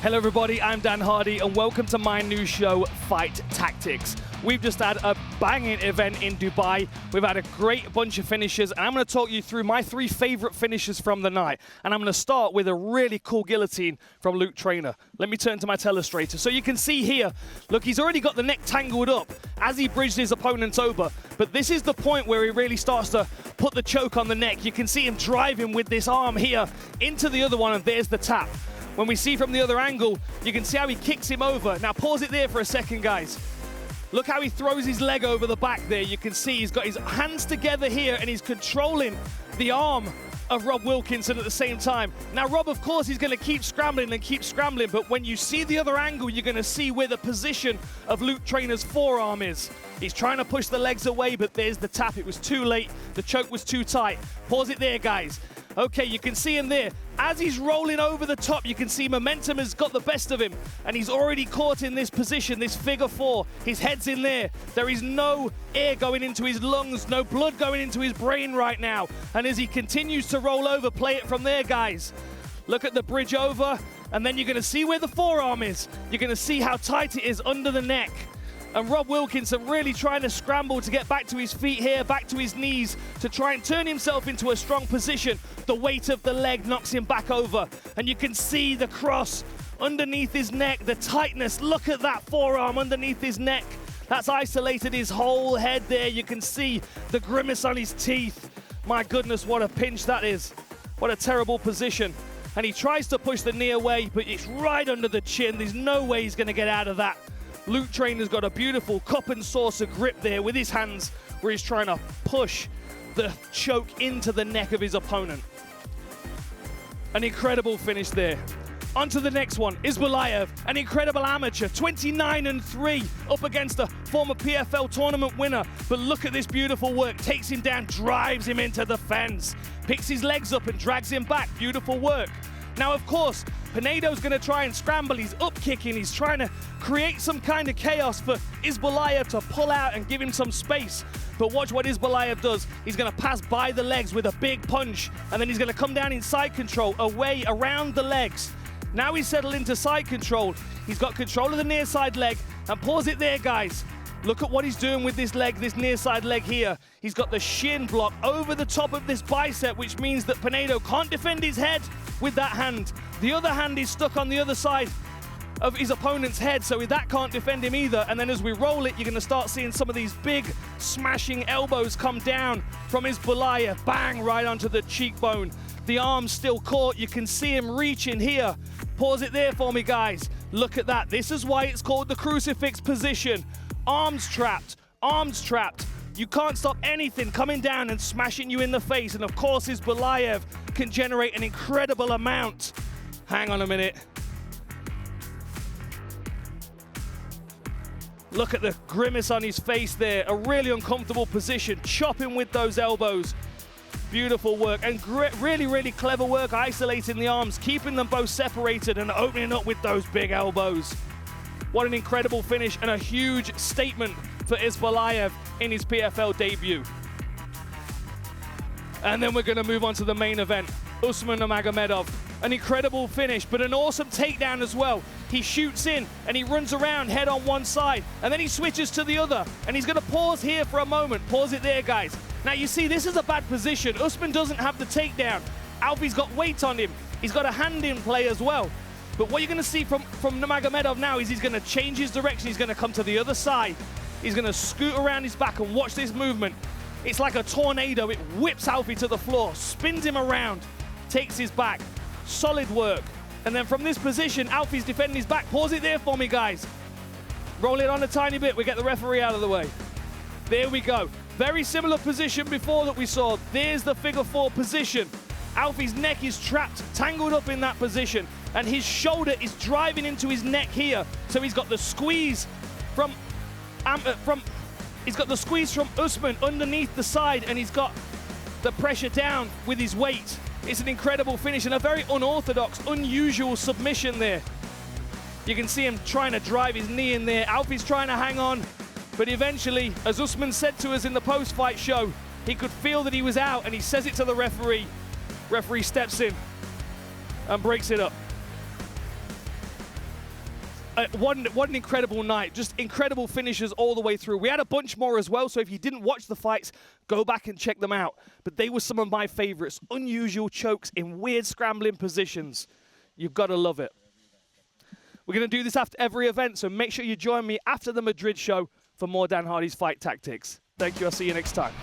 Hello everybody, I'm Dan Hardy and welcome to my new show, Fight Tactics. We've just had a banging event in Dubai. We've had a great bunch of finishes and I'm going to talk you through my 3 favorite finishes from the night. And I'm going to start with a really cool guillotine from Luke Trainer. Let me turn to my telestrator. So you can see here, look, he's already got the neck tangled up as he bridged his opponent over. But this is the point where he really starts to put the choke on the neck. You can see him driving with this arm here into the other one, and there's the tap. When we see from the other angle, you can see how he kicks him over. Now pause it there for a second, guys. Look how he throws his leg over the back there. You can see he's got his hands together here and he's controlling the arm of Rob Wilkinson at the same time. Now Rob, of course, he's going to keep scrambling and keep scrambling, but when you see the other angle, you're going to see where the position of Luke Trainer's forearm is. He's trying to push the legs away, but there's the tap. It was too late. The choke was too tight. Pause it there, guys. Okay, you can see him there. As he's rolling over the top, you can see momentum has got the best of him, and he's already caught in this position, this figure 4. His head's in there. There is no air going into his lungs, no blood going into his brain right now. And as he continues to roll over, play it from there, guys. Look at the bridge over, and then you're going to see where the forearm is. You're going to see how tight it is under the neck. And Rob Wilkinson really trying to scramble to get back to his feet here, back to his knees, to try and turn himself into a strong position. The weight of the leg knocks him back over. And you can see the cross underneath his neck, the tightness. Look at that forearm underneath his neck. That's isolated his whole head there. You can see the grimace on his teeth. My goodness, what a pinch that is. What a terrible position. And he tries to push the knee away, but it's right under the chin. There's no way he's going to get out of that. Luke Trainer's got a beautiful cup and saucer grip there with his hands where he's trying to push the choke into the neck of his opponent. An incredible finish there. On to the next one, Isbulayev, an incredible amateur, 29-3, up against a former PFL tournament winner. But look at this beautiful work, takes him down, drives him into the fence, picks his legs up and drags him back, beautiful work. Now, of course, Pinedo's going to try and scramble. He's up kicking. He's trying to create some kind of chaos for Isbulayev to pull out and give him some space. But watch what Isbulayev does. He's going to pass by the legs with a big punch, and then he's going to come down in side control, away, around the legs. Now he's settled into side control. He's got control of the near side leg, and pause it there, guys. Look at what he's doing with this leg, this near side leg here. He's got the shin block over the top of this bicep, which means that Pinedo can't defend his head with that hand. The other hand is stuck on the other side of his opponent's head, so that can't defend him either. And then as we roll it, you're going to start seeing some of these big smashing elbows come down from Isbulayev. Bang, right onto the cheekbone. The arm's still caught. You can see him reaching here. Pause it there for me, guys. Look at that. This is why it's called the crucifix position. Arms trapped, arms trapped. You can't stop anything coming down and smashing you in the face. And of course, Isbulayev can generate an incredible amount. Hang on a minute. Look at the grimace on his face there. A really uncomfortable position, chopping with those elbows. Beautiful work and really, really clever work isolating the arms, keeping them both separated and opening up with those big elbows. What an incredible finish and a huge statement for Isbulayev in his PFL debut. And then we're going to move on to the main event, Usman Nurmagomedov. An incredible finish, but an awesome takedown as well. He shoots in and he runs around head on one side and then he switches to the other, and he's going to pause here for a moment. Pause it there, guys. Now you see this is a bad position. Usman doesn't have the takedown. Alfie's got weight on him. He's got a hand in play as well. But what you're going to see from Nurmagomedov now is he's going to change his direction. He's going to come to the other side. He's going to scoot around his back and watch this movement. It's like a tornado. It whips Alfie to the floor, spins him around, takes his back. Solid work. And then from this position, Alfie's defending his back. Pause it there for me, guys. Roll it on a tiny bit. We get the referee out of the way. There we go. Very similar position before that we saw. There's the figure 4 position. Alfie's neck is trapped, tangled up in that position, and his shoulder is driving into his neck here. So he's got the squeeze from Usman underneath the side, and he's got the pressure down with his weight. It's an incredible finish and a very unorthodox, unusual submission there. You can see him trying to drive his knee in there. Alfie's trying to hang on, but eventually, as Usman said to us in the post-fight show, he could feel that he was out, and he says it to the referee. Referee steps in and breaks it up. What an incredible night. Just incredible finishes all the way through. We had a bunch more as well, so if you didn't watch the fights, go back and check them out. But they were some of my favorites. Unusual chokes in weird scrambling positions. You've got to love it. We're going to do this after every event, so make sure you join me after the Madrid show for more Dan Hardy's Fight Tactics. Thank you. I'll see you next time.